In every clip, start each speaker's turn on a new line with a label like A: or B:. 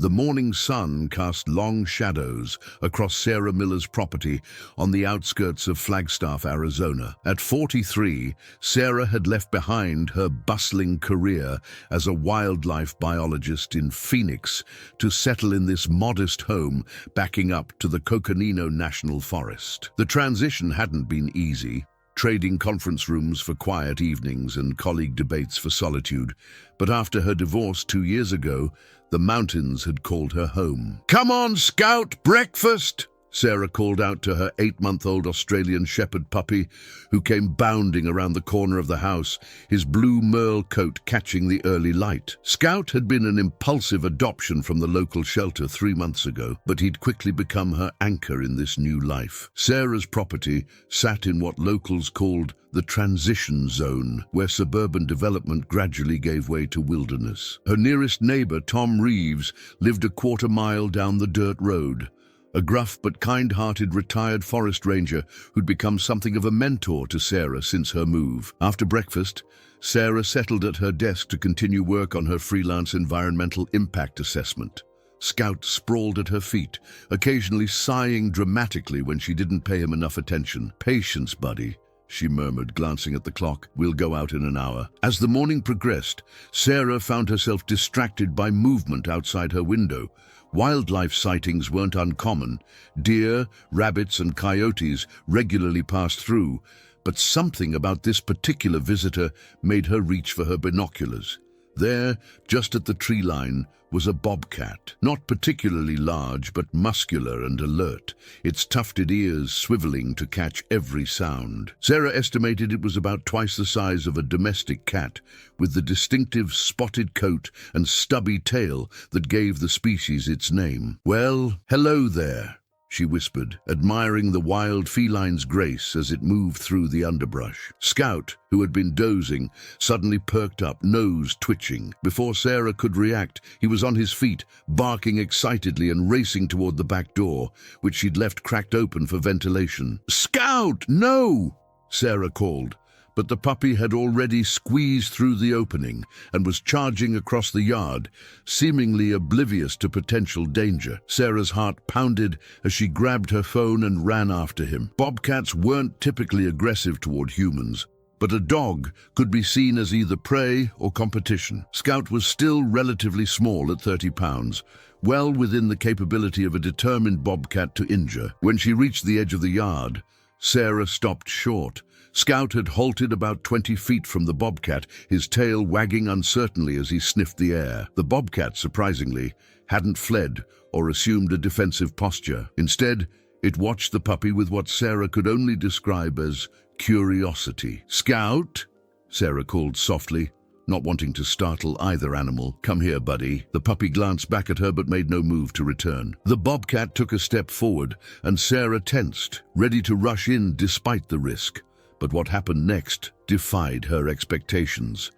A: The morning sun cast long shadows across Sarah Miller's property on the outskirts of Flagstaff, Arizona. At 43, Sarah had left behind her bustling career as a wildlife biologist in Phoenix to settle in this modest home backing up to the Coconino National Forest. The transition hadn't been easy, trading conference rooms for quiet evenings and colleague debates for solitude. But after her divorce 2 years ago, the mountains had called her home. "Come on, Scout, breakfast!" Sarah called out to her 8-month-old Australian Shepherd puppy, who came bounding around the corner of the house, his blue merle coat catching the early light. Scout had been an impulsive adoption from the local shelter 3 months ago, but he'd quickly become her anchor in this new life. Sarah's property sat in what locals called the transition zone, where suburban development gradually gave way to wilderness. Her nearest neighbor, Tom Reeves, lived a quarter-mile down the dirt road, a gruff but kind-hearted retired forest ranger who'd become something of a mentor to Sarah since her move. After breakfast, Sarah settled at her desk to continue work on her freelance environmental impact assessment. Scout sprawled at her feet, occasionally sighing dramatically when she didn't pay him enough attention. "Patience, buddy," she murmured, glancing at the clock. "We'll go out in an hour." As the morning progressed, Sarah found herself distracted by movement outside her window. Wildlife sightings weren't uncommon. Deer, rabbits, and coyotes regularly passed through, but something about this particular visitor made her reach for her binoculars. There, just at the tree line, was a bobcat, not particularly large but muscular and alert, its tufted ears swiveling to catch every sound. Sarah estimated it was about twice the size of a domestic cat, with the distinctive spotted coat and stubby tail that gave the species its name. "Well, hello there," she whispered, admiring the wild feline's grace as it moved through the underbrush. Scout, who had been dozing, suddenly perked up, nose twitching. Before Sarah could react, he was on his feet, barking excitedly and racing toward the back door, which she'd left cracked open for ventilation. "Scout, no!" Sarah called. But the puppy had already squeezed through the opening and was charging across the yard, seemingly oblivious to potential danger. Sarah's heart pounded as she grabbed her phone and ran after him. Bobcats weren't typically aggressive toward humans, but a dog could be seen as either prey or competition. Scout was still relatively small at 30 pounds, well within the capability of a determined bobcat to injure. When she reached the edge of the yard, Sarah stopped short. Scout had halted about 20 feet from the bobcat, his tail wagging uncertainly as he sniffed the air. The bobcat, surprisingly, hadn't fled or assumed a defensive posture. Instead, it watched the puppy with what Sarah could only describe as curiosity. "Scout," Sarah called softly, not wanting to startle either animal. "Come here, buddy." The puppy glanced back at her but made no move to return. The bobcat took a step forward, and Sarah tensed, ready to rush in despite the risk. But what happened next defied her expectations.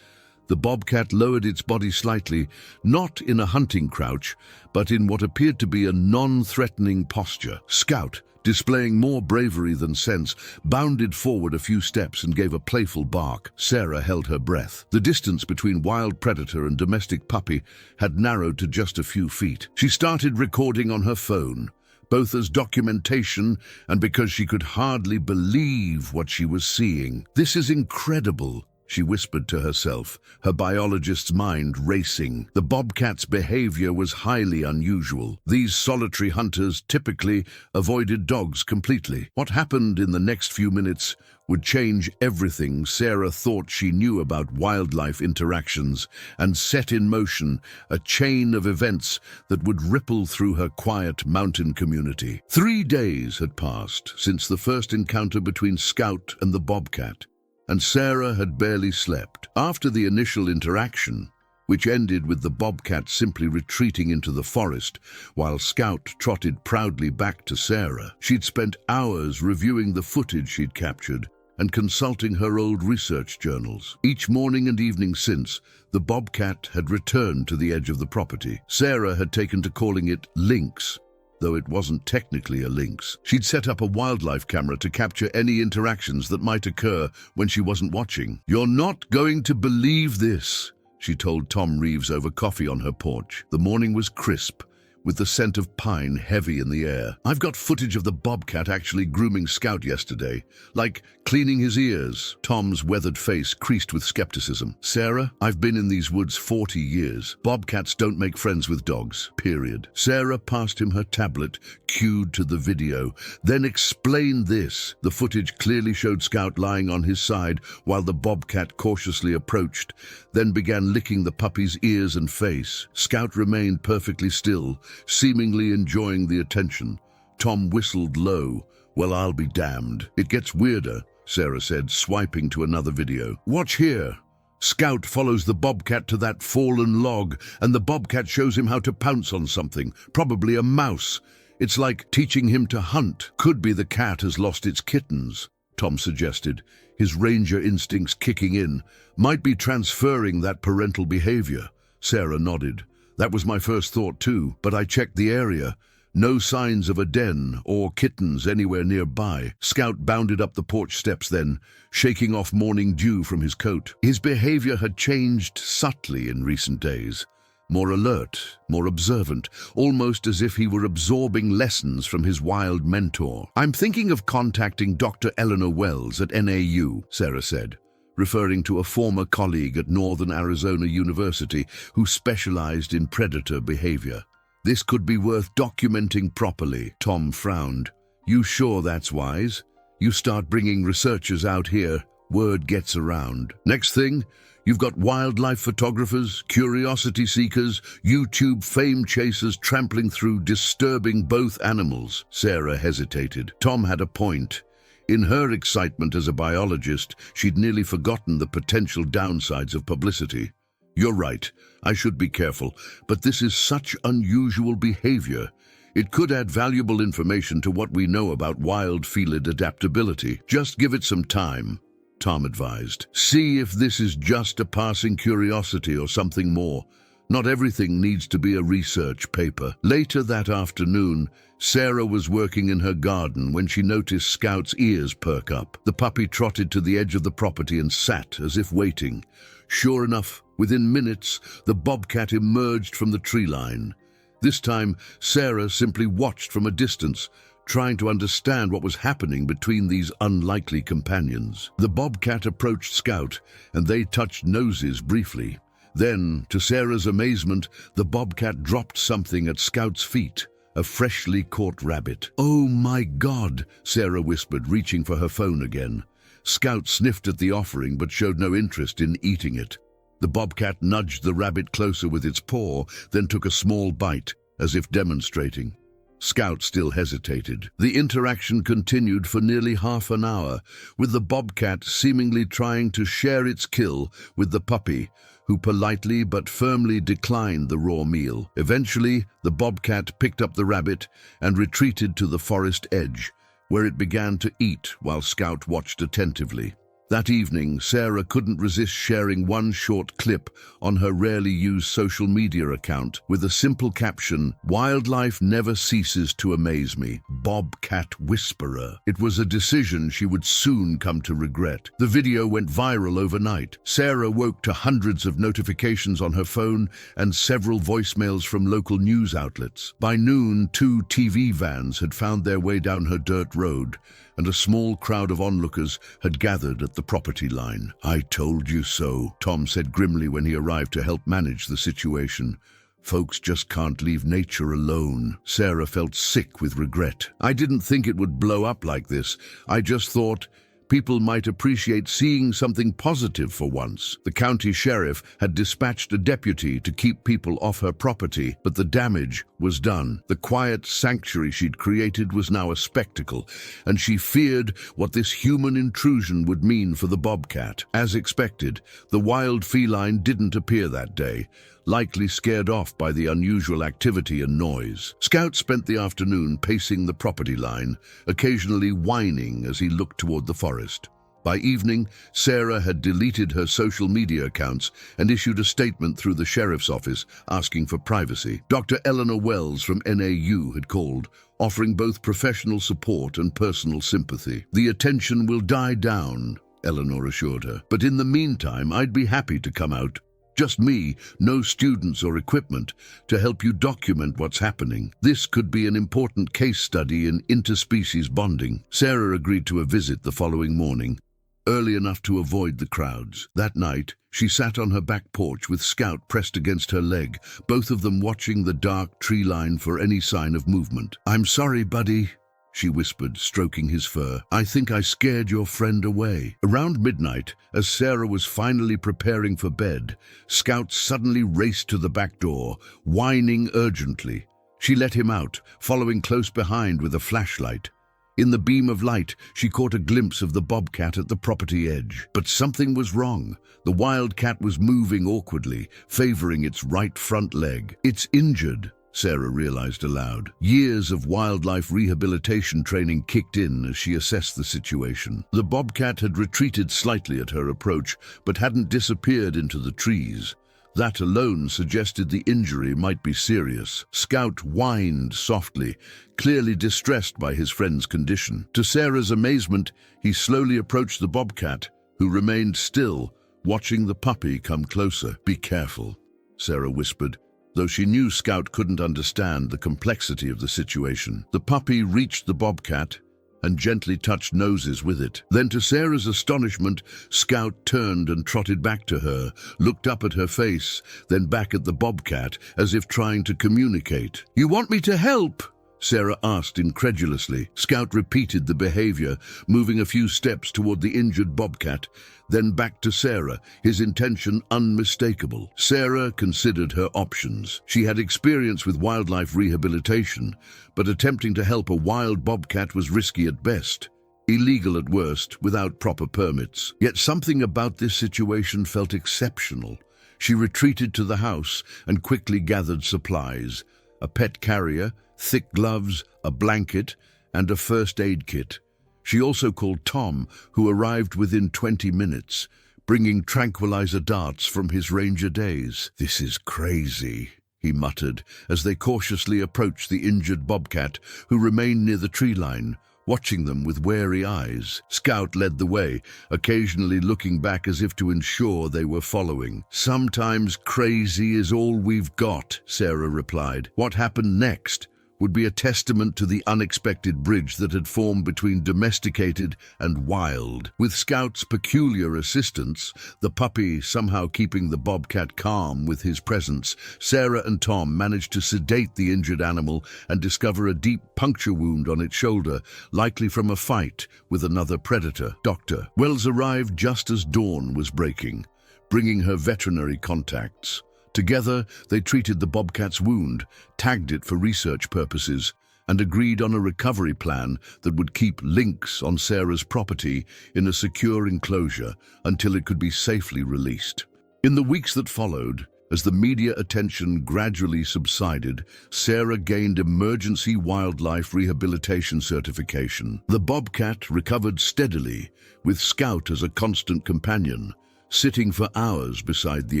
A: The bobcat lowered its body slightly, not in a hunting crouch, but in what appeared to be a non-threatening posture. Scout, displaying more bravery than sense, bounded forward a few steps and gave a playful bark. Sarah held her breath. The distance between wild predator and domestic puppy had narrowed to just a few feet. She started recording on her phone, both as documentation and because she could hardly believe what she was seeing. "This is incredible," she whispered to herself, her biologist's mind racing. The bobcat's behavior was highly unusual. These solitary hunters typically avoided dogs completely. What happened in the next few minutes would change everything Sarah thought she knew about wildlife interactions and set in motion a chain of events that would ripple through her quiet mountain community. 3 days had passed since the first encounter between Scout and the bobcat, and Sarah had barely slept. After the initial interaction, which ended with the bobcat simply retreating into the forest while Scout trotted proudly back to Sarah, she'd spent hours reviewing the footage she'd captured and consulting her old research journals. Each morning and evening since, the bobcat had returned to the edge of the property. Sarah had taken to calling it Lynx, though it wasn't technically a lynx. She'd set up a wildlife camera to capture any interactions that might occur when she wasn't watching. "You're not going to believe this," she told Tom Reeves over coffee on her porch. The morning was crisp, with the scent of pine heavy in the air. I've got footage of the Bobcat actually grooming Scout yesterday, like cleaning his ears. Tom's weathered face creased with skepticism. Sarah, I've been in these woods 40 years. Bobcats don't make friends with dogs, period. Sarah passed him her tablet, cued to the video, then explained this. The footage clearly showed Scout lying on his side while the Bobcat cautiously approached, then began licking the puppy's ears and face. Scout remained perfectly still, seemingly enjoying the attention. Tom whistled low. Well, I'll be damned. It gets weirder, Sarah said, swiping to another video. Watch here. Scout follows the Bobcat to that fallen log, and the Bobcat shows him how to pounce on something, probably a mouse. It's like teaching him to hunt. Could be the cat has lost its kittens, Tom suggested, his ranger instincts kicking in. Might be transferring that parental behavior. Sarah nodded. That was my first thought too, but I checked the area. No signs of a den or kittens anywhere nearby. Scout bounded up the porch steps then, shaking off morning dew from his coat. His behavior had changed subtly in recent days. More alert, more observant, almost as if he were absorbing lessons from his wild mentor. I'm thinking of contacting Dr. Eleanor Wells at NAU, Sarah said, referring to a former colleague at Northern Arizona University who specialized in predator behavior. This could be worth documenting properly. Tom frowned. You sure that's wise? You start bringing researchers out here, word gets around. Next thing, you've got wildlife photographers, curiosity seekers, YouTube fame chasers trampling through disturbing both animals. Sarah hesitated. Tom had a point. In her excitement as a biologist, she'd nearly forgotten the potential downsides of publicity. You're right, I should be careful, but this is such unusual behavior. It could add valuable information to what we know about wild felid adaptability. Just give it some time, Tom advised. See if this is just a passing curiosity or something more. Not everything needs to be a research paper. Later that afternoon, Sarah was working in her garden when she noticed Scout's ears perk up. The puppy trotted to the edge of the property and sat as if waiting. Sure enough, within minutes, the Bobcat emerged from the tree line. This time, Sarah simply watched from a distance, trying to understand what was happening between these unlikely companions. The Bobcat approached Scout, and they touched noses briefly. Then, to Sarah's amazement, the Bobcat dropped something at Scout's feet, a freshly caught rabbit. Oh my God, Sarah whispered, reaching for her phone again. Scout sniffed at the offering but showed no interest in eating it. The Bobcat nudged the rabbit closer with its paw, then took a small bite, as if demonstrating. Scout still hesitated. The interaction continued for nearly half an hour, with the Bobcat seemingly trying to share its kill with the puppy, who politely but firmly declined the raw meal. Eventually, the Bobcat picked up the rabbit and retreated to the forest edge, where it began to eat while Scout watched attentively. That evening, Sarah couldn't resist sharing one short clip on her rarely used social media account with a simple caption, "Wildlife never ceases to amaze me, Bobcat Whisperer." It was a decision she would soon come to regret. The video went viral overnight. Sarah woke to hundreds of notifications on her phone and several voicemails from local news outlets. By noon, 2 TV vans had found their way down her dirt road, and a small crowd of onlookers had gathered at the property line. "I told you so," Tom said grimly when he arrived to help manage the situation. "Folks just can't leave nature alone." Sarah felt sick with regret. "I didn't think it would blow up like this. I just thought people might appreciate seeing something positive for once." The county sheriff had dispatched a deputy to keep people off her property, but the damage was done. The quiet sanctuary she'd created was now a spectacle, and she feared what this human intrusion would mean for the Bobcat. As expected, the wild feline didn't appear that day, likely scared off by the unusual activity and noise. Scout spent the afternoon pacing the property line, occasionally whining as he looked toward the forest. By evening, Sarah had deleted her social media accounts and issued a statement through the sheriff's office asking for privacy. Dr. Eleanor Wells from NAU had called, offering both professional support and personal sympathy. "The attention will die down," Eleanor assured her. "But in the meantime, I'd be happy to come out Just me, no students or equipment, to help you document what's happening. This could be an important case study in interspecies bonding. Sarah agreed to a visit the following morning, early enough to avoid the crowds. That night, she sat on her back porch with Scout pressed against her leg, both of them watching the dark tree line for any sign of movement. "I'm sorry, buddy," she whispered, stroking his fur. "I think I scared your friend away." Around midnight, as Sarah was finally preparing for bed, Scout suddenly raced to the back door, whining urgently. She let him out, following close behind with a flashlight. In the beam of light, she caught a glimpse of the bobcat at the property edge. But something was wrong. The wildcat was moving awkwardly, favoring its right front leg. "It's injured," Sarah realized aloud. Years of wildlife rehabilitation training kicked in as she assessed the situation. The bobcat had retreated slightly at her approach, but hadn't disappeared into the trees. That alone suggested the injury might be serious. Scout whined softly, clearly distressed by his friend's condition. To Sarah's amazement, he slowly approached the bobcat, who remained still, watching the puppy come closer. "Be careful," Sarah whispered, though she knew Scout couldn't understand the complexity of the situation. The puppy reached the bobcat and gently touched noses with it. Then, to Sarah's astonishment, Scout turned and trotted back to her, looked up at her face, then back at the bobcat, as if trying to communicate. "You want me to help?" Sarah asked incredulously. Scout repeated the behavior, moving a few steps toward the injured bobcat, then back to Sarah, his intention unmistakable. Sarah considered her options. She had experience with wildlife rehabilitation, but attempting to help a wild bobcat was risky at best, illegal at worst, without proper permits. Yet something about this situation felt exceptional. She retreated to the house and quickly gathered supplies: a pet carrier, thick gloves, a blanket, and a first aid kit. She also called Tom, who arrived within 20 minutes, bringing tranquilizer darts from his ranger days. "This is crazy," he muttered, as they cautiously approached the injured bobcat, who remained near the tree line, watching them with wary eyes. Scout led the way, occasionally looking back as if to ensure they were following. "Sometimes crazy is all we've got," Sarah replied. What happened next would be a testament to the unexpected bridge that had formed between domesticated and wild. With Scout's peculiar assistance, the puppy somehow keeping the bobcat calm with his presence, Sarah and Tom managed to sedate the injured animal and discover a deep puncture wound on its shoulder, likely from a fight with another predator. Dr. Wells arrived just as dawn was breaking, bringing her veterinary contacts. Together, they treated the bobcat's wound, tagged it for research purposes, and agreed on a recovery plan that would keep Lynx on Sarah's property in a secure enclosure until it could be safely released. In the weeks that followed, as the media attention gradually subsided, Sarah gained emergency wildlife rehabilitation certification. The bobcat recovered steadily, with Scout as a constant companion, sitting for hours beside the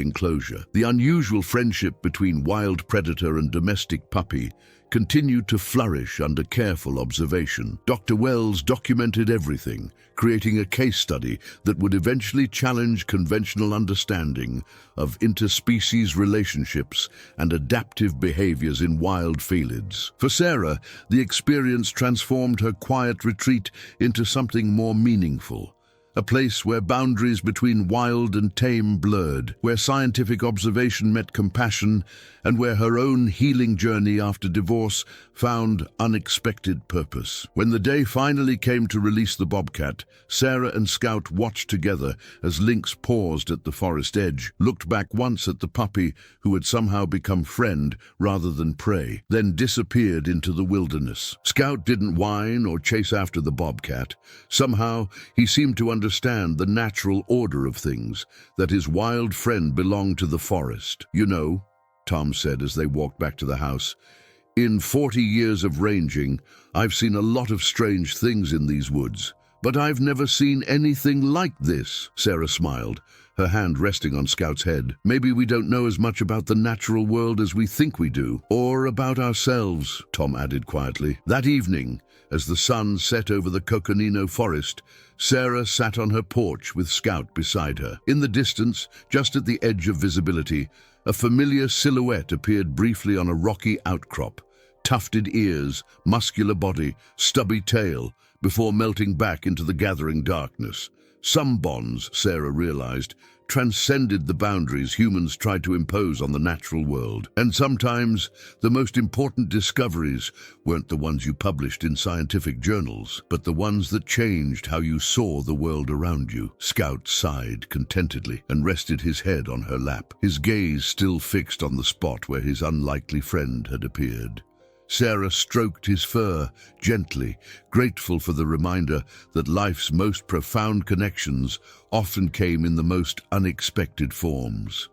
A: enclosure. The unusual friendship between wild predator and domestic puppy continued to flourish under careful observation. Dr. Wells documented everything, creating a case study that would eventually challenge conventional understanding of interspecies relationships and adaptive behaviors in wild felids. For Sarah, the experience transformed her quiet retreat into something more meaningful. A place where boundaries between wild and tame blurred, where scientific observation met compassion, and where her own healing journey after divorce found unexpected purpose. When the day finally came to release the bobcat, Sarah and Scout watched together as Lynx paused at the forest edge, looked back once at the puppy who had somehow become friend rather than prey, then disappeared into the wilderness. Scout didn't whine or chase after the bobcat. Somehow, he seemed to understand the natural order of things, that his wild friend belonged to the forest. "You know," Tom said as they walked back to the house, "in 40 years of ranging, I've seen a lot of strange things in these woods, But I've never seen anything like this, Sarah smiled, her hand resting on Scout's head. Maybe we don't know as much about the natural world as we think we do, or about ourselves, Tom added quietly. That evening, as the sun set over the Coconino forest, Sarah sat on her porch with Scout beside her. In the distance, just at the edge of visibility, a familiar silhouette appeared briefly on a rocky outcrop. Tufted ears, muscular body, stubby tail, before melting back into the gathering darkness. Some bonds, Sarah realized, transcended the boundaries humans tried to impose on the natural world. And sometimes, the most important discoveries weren't the ones you published in scientific journals, but the ones that changed how you saw the world around you. Scout sighed contentedly and rested his head on her lap, his gaze still fixed on the spot where his unlikely friend had appeared. Sarah stroked his fur gently, grateful for the reminder that life's most profound connections often came in the most unexpected forms.